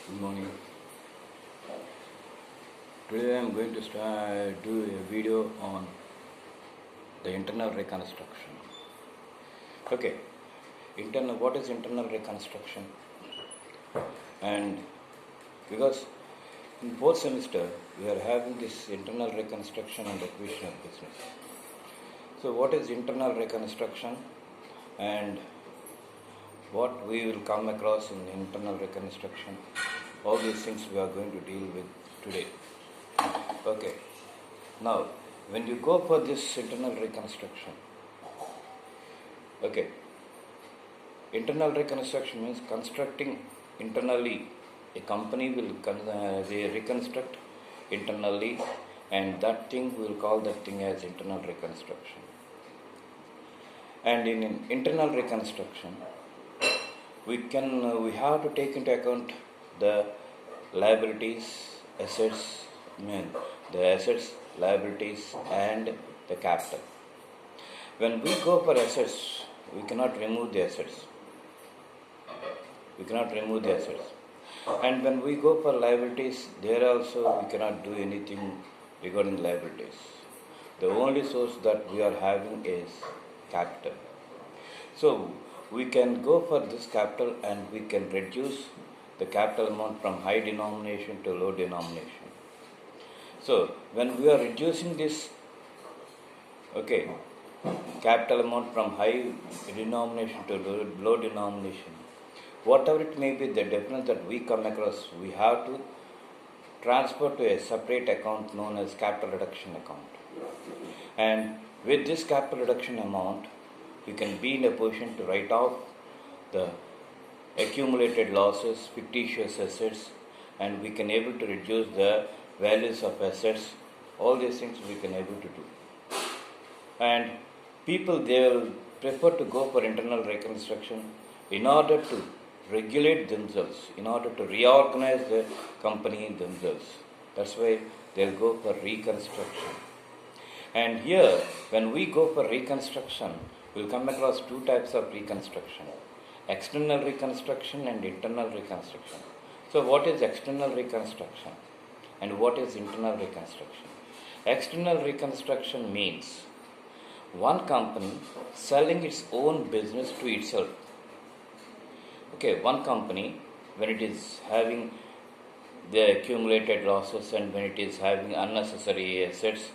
Good morning. Today I am going to do a video on the internal reconstruction. Okay, what is internal reconstruction? And because in fourth semester we are having this internal reconstruction and acquisition of business. So what is internal reconstruction and what we will come across in internal reconstruction? All these things we are going to deal with today. Okay, now when you go for this internal reconstruction, okay, internal reconstruction means constructing internally. A company will they reconstruct internally, and that thing we will call that thing as internal reconstruction. And in internal reconstruction, we have to take into account the liabilities, assets, the assets, liabilities, and the capital. When we go for assets, we cannot remove the assets. And when we go for liabilities, there also we cannot do anything regarding liabilities. The only source that we are having is capital. So we can go for this capital and we can reduce the capital amount from high denomination to low denomination. So when we are reducing this capital amount from high denomination to low denomination, whatever it may be, the difference that we come across, we have to transfer to a separate account known as capital reduction account. And with this capital reduction amount, we can be in a position to write off the accumulated losses, fictitious assets, and we can able to reduce the values of assets. All these things we can able to do. And people, they will prefer to go for internal reconstruction in order to regulate themselves, in order to reorganize the company themselves. That's why they'll go for reconstruction. And here, when we go for reconstruction, we'll come across two types of reconstruction: external reconstruction and internal reconstruction. So what is external reconstruction and what is internal reconstruction? External reconstruction means one company selling its own business to itself. Okay, one company, when it is having the accumulated losses and when it is having unnecessary assets,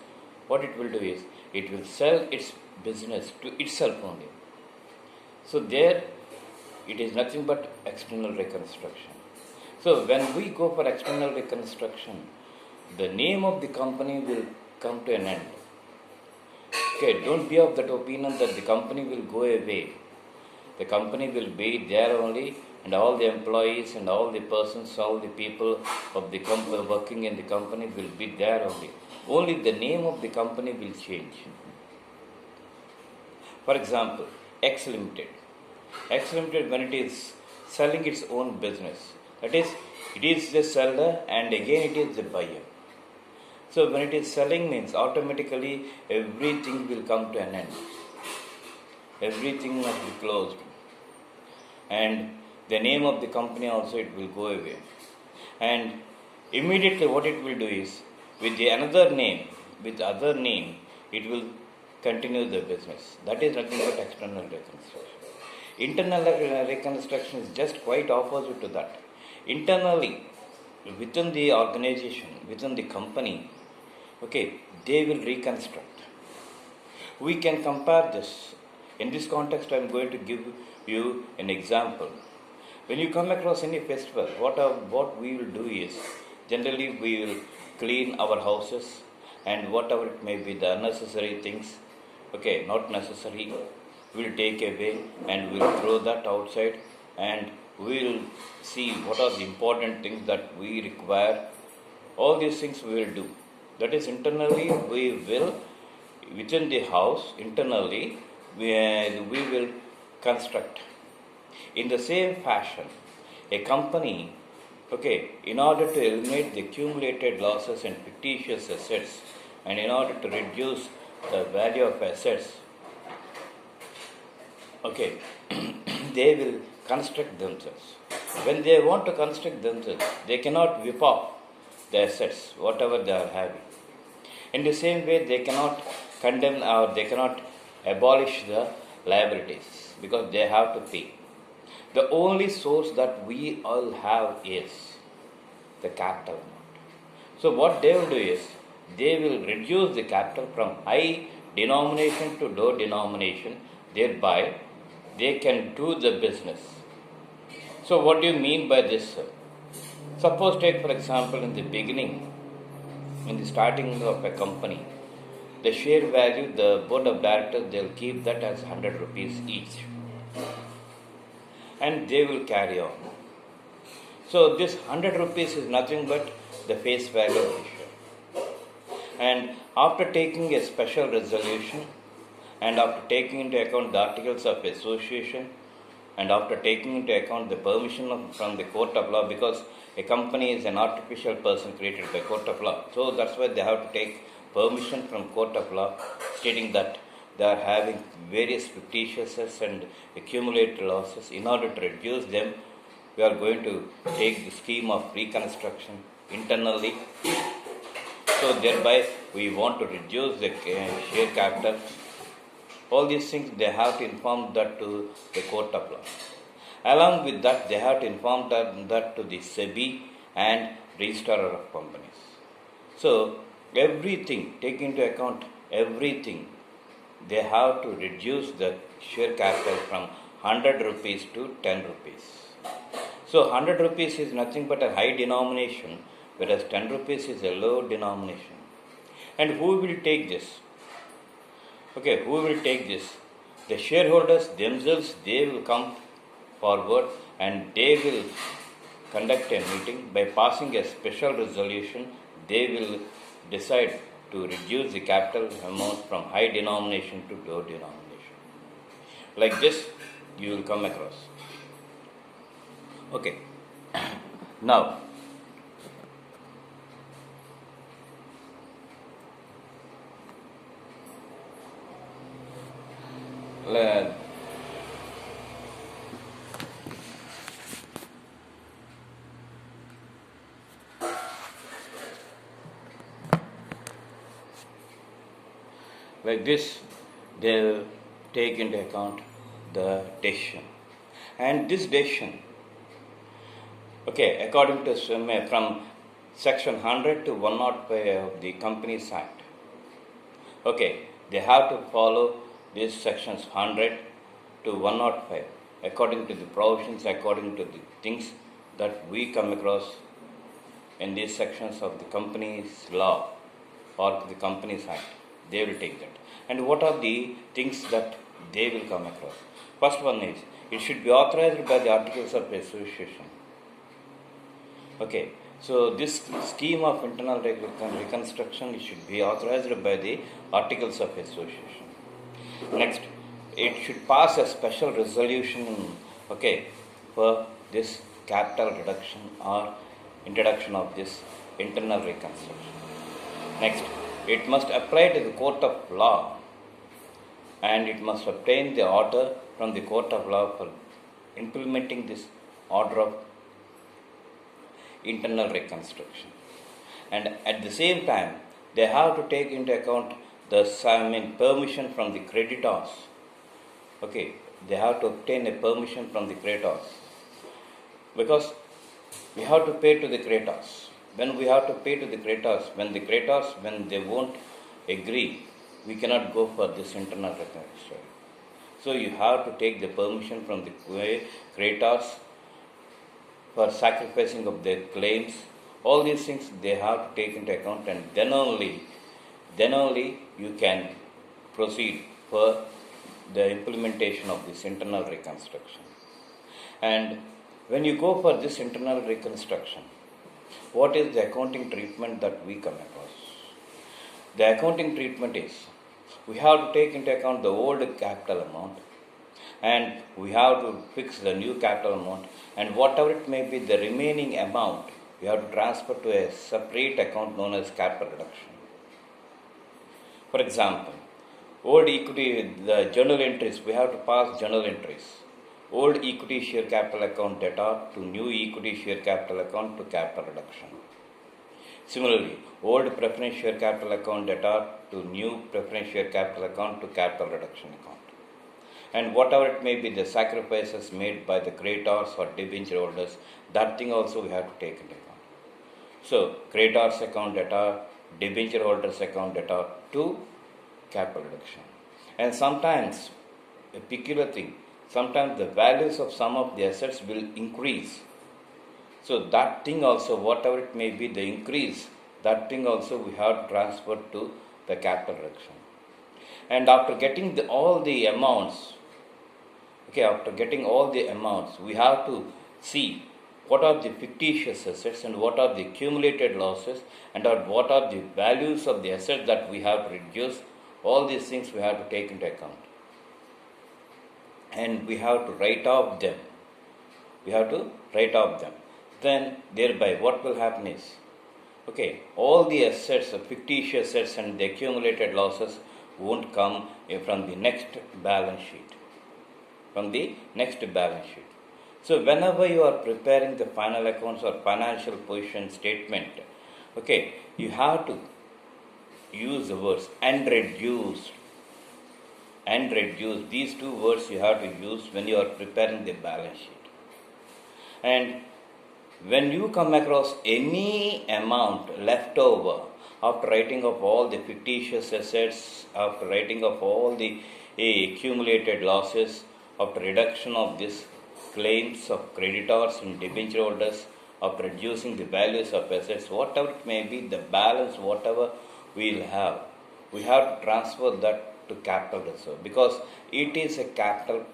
what it will do is, it will sell its business to itself only. So there, it is nothing but external reconstruction. So when we go for external reconstruction, the name of the company will come to an end. Okay, don't be of that opinion that the company will go away. The company will be there only, and all the employees and all the persons, all the people of the company working in the company will be there only. Only the name of the company will change. For example, X Limited. X Limited, when it is selling its own business, that is, it is the seller and again it is the buyer. So when it is selling means automatically everything will come to an end. Everything must be closed. And the name of the company also, it will go away. And immediately what it will do is, with the other name, it will continue the business. That is nothing but external reconstruction. Internal reconstruction is just quite opposite to that. Internally, within the organization, within the company, they will reconstruct. We can compare this. In this context, I am going to give you an example. When you come across any festival, what we will do is, generally we will clean our houses and whatever it may be, the unnecessary things, not necessary, we will take away and we will throw that outside, and we will see what are the important things that we require. All these things we will do. That is, internally we will, within the house, internally we will construct. In the same fashion, a company, in order to eliminate the accumulated losses and fictitious assets, and in order to reduce the value of assets, they will construct themselves. When they want to construct themselves, they cannot whip off the assets, whatever they are having. In the same way, they cannot condemn or they cannot abolish the liabilities because they have to pay. The only source that we all have is the capital amount. So what they will do is they will reduce the capital from high denomination to low denomination, thereby they can do the business. So what do you mean by this? Suppose take for example in the beginning, in the starting of a company, the share value, the board of directors, they'll keep that as 100 rupees each. And they will carry on. So this 100 rupees is nothing but the face value of the share. And after taking a special resolution, and after taking into account the articles of association, and after taking into account the permission from the court of law, because a company is an artificial person created by court of law, so that's why they have to take permission from court of law, stating that they are having various fictitious and accumulated losses. In order to reduce them, we are going to take the scheme of reconstruction internally. So thereby we want to reduce the share capital. All these things they have to inform that to the court of law. Along with that, they have to inform that to the SEBI and registrar of companies. So everything, take into account everything, they have to reduce the share capital from 100 rupees to 10 rupees. So 100 rupees is nothing but a high denomination, whereas 10 rupees is a low denomination. And who will take this? Okay, who will take this? The shareholders themselves, they will come forward and they will conduct a meeting. By passing a special resolution, they will decide to reduce the capital amount from high denomination to low denomination. Like this, you will come across. Okay. Now, like this, they will take into account the decision. And this decision, okay, according to from section 100 to 105 of the Companies Act, okay, they have to follow these sections 100 to 105 according to the provisions, according to the things that we come across in these sections of the Companies Law or the Companies Act. They will take that. And what are the things that they will come across? First one is, it should be authorized by the Articles of Association. Okay, so this scheme of internal reconstruction, it should be authorized by the Articles of Association. Next, it should pass a special resolution, okay, for this capital reduction or introduction of this internal reconstruction. Next, it must apply to the court of law and it must obtain the order from the court of law for implementing this order of internal reconstruction. And at the same time, they have to take into account the permission from the creditors. Okay, they have to obtain a permission from the creditors because we have to pay to the creditors. When we have to pay to the creditors, when they won't agree, we cannot go for this internal reconstruction. So you have to take the permission from the creditors for sacrificing of their claims. All these things they have to take into account, and then only you can proceed for the implementation of this internal reconstruction. And when you go for this internal reconstruction, what is the accounting treatment that we come across? The accounting treatment is, we have to take into account the old capital amount and we have to fix the new capital amount, and whatever it may be, the remaining amount, we have to transfer to a separate account known as capital reduction. For example, old equity, the journal entries, we have to pass journal entries. old equity share capital account data to new equity share capital account to capital reduction. Similarly, old preference share capital account data to new preference share capital account to capital reduction account. And whatever it may be, the sacrifices made by the creditors or debenture holders, that thing also we have to take into account. So, creditors account data, debenture holders account data to capital reduction. And sometimes, a peculiar thing, sometimes the values of some of the assets will increase. So that thing also, whatever it may be, the increase, that thing also we have transferred to the capital reduction. And after getting all the amounts, we have to see what are the fictitious assets and what are the accumulated losses and what are the values of the assets that we have reduced. All these things we have to take into account. And we have to write off them. Then thereby what will happen is, all the assets, the fictitious assets and the accumulated losses won't come from the next balance sheet. So whenever you are preparing the final accounts or financial position statement, you have to use the words and reduced. These two words you have to use when you are preparing the balance sheet. And when you come across any amount left over after writing off all the fictitious assets, after writing off all the accumulated losses, after reduction of this claims of creditors and debenture holders, after reducing the values of assets, whatever it may be, the balance, whatever we will have, we have to transfer that to capital reserve because it is a capital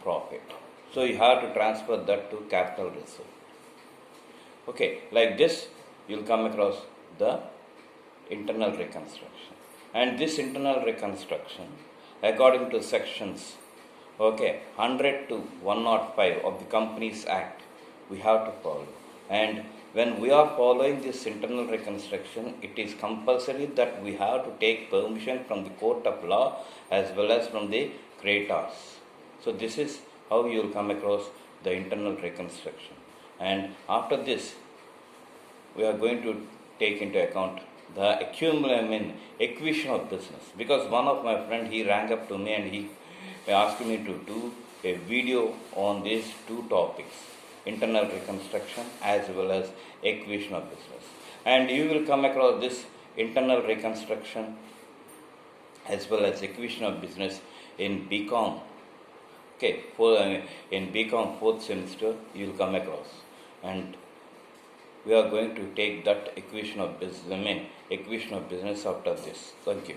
profit. So you have to transfer that to capital reserve. Like this, you will come across the internal reconstruction. And this internal reconstruction, according to sections 100 to 105 of the Companies Act, we have to follow. And when we are following this internal reconstruction, it is compulsory that we have to take permission from the court of law as well as from the creditors. So this is how you will come across the internal reconstruction. And after this, we are going to take into account the acquisition of business. Because one of my friend, he rang up to me and he asked me to do a video on these two topics, internal reconstruction as well as acquisition of business. And you will come across this internal reconstruction as well as acquisition of business in BCom. In BCom 4th semester, you will come across. And we are going to take that acquisition of business after this. Thank you.